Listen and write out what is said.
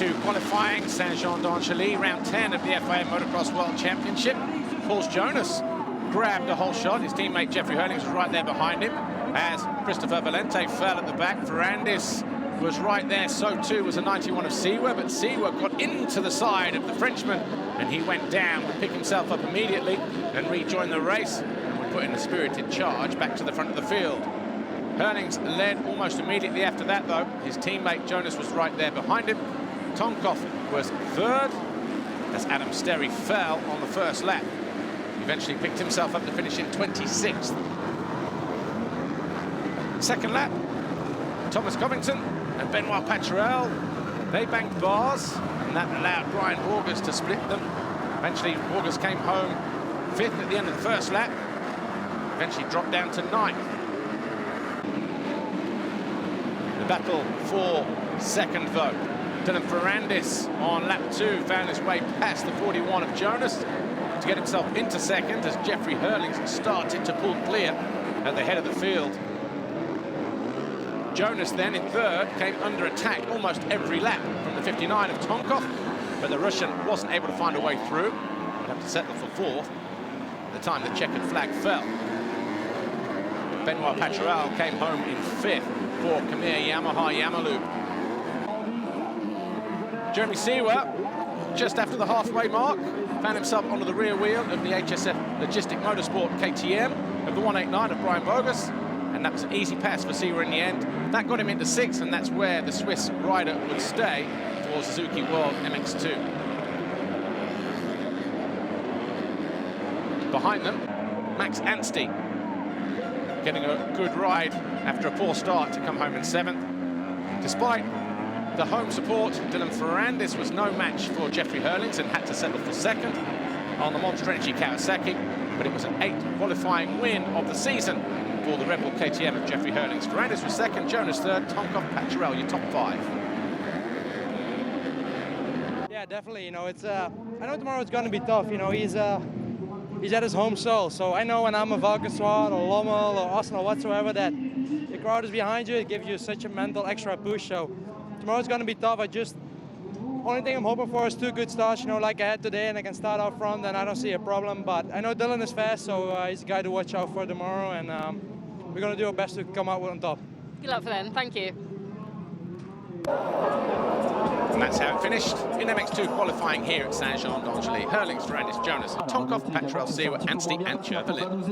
MX2 qualifying, Saint-Jean-d'Angely, round 10 of the FIA Motocross World Championship. Paul Jonas grabbed a whole shot. His teammate Jeffrey Hurlings was right there behind him as Christopher Valente fell at the back. Ferrandis was right there, so too was a 91 of Seewer, but Seewer got into the side of the Frenchman and he went down to pick himself up immediately and rejoin the race, and would put in a spirited charge back to the front of the field. Hurlings led almost immediately after that, though. His teammate Jonas was right there behind him. Tomkov was third as Adam Sterry fell on the first lap. He eventually picked himself up to finish in 26th. Second lap, Thomas Covington and Benoit Paturel, they banked bars, and that allowed Brian August to split them. Eventually, August came home fifth at the end of the first lap, eventually dropped down to ninth. The battle for second, though. Dylan Ferrandis on lap 2 found his way past the 41 of Jonas to get himself into second as Jeffrey Hurlings started to pull clear at the head of the field. Jonas then in third came under attack almost every lap from the 59 of Tomkov, but the Russian wasn't able to find a way through. He'd have to settle for fourth at the time the checkered flag fell. Benoit Paturel came home in fifth for Khmer Yamaha Yamalu. Jeremy Seewer, just after the halfway mark, found himself onto the rear wheel of the HSF Logistic Motorsport KTM of the 189 of Brian Bogus, and that was an easy pass for Seewer in the end. That got him into sixth, and that's where the Swiss rider would stay for Suzuki World MX2. Behind them, Max Anstey, getting a good ride after a poor start to come home in seventh. Despite the home support, Dylan Ferrandis was no match for Jeffrey Hurlings and had to settle for second on the Monster Energy Kawasaki, but it was an 8th qualifying win of the season for the Red Bull KTM of Jeffrey Hurlings. Ferrandis was second, Jonas third, Tomkov, Paturel, your top 5. Yeah, definitely. You know, it's I know tomorrow it's going to be tough. You know, he's at his home soil, so I know when I'm a Valkenswaard or Lommel or Arsenal whatsoever, that the crowd is behind you. It gives you such a mental extra push. So tomorrow's going to be tough. Only thing I'm hoping for is 2 good starts, you know, like I had today, and I can start out front, and I don't see a problem. But I know Dylan is fast, so he's a guy to watch out for tomorrow, and we're going to do our best to come out on top. Good luck for them. Thank you. And that's how it finished in MX2 qualifying here at Saint-Jean-d'Angely. Hurlings, Ferrandis, Jonas, Tomkov, Paturel, Seewer, Anstey and Chervelin.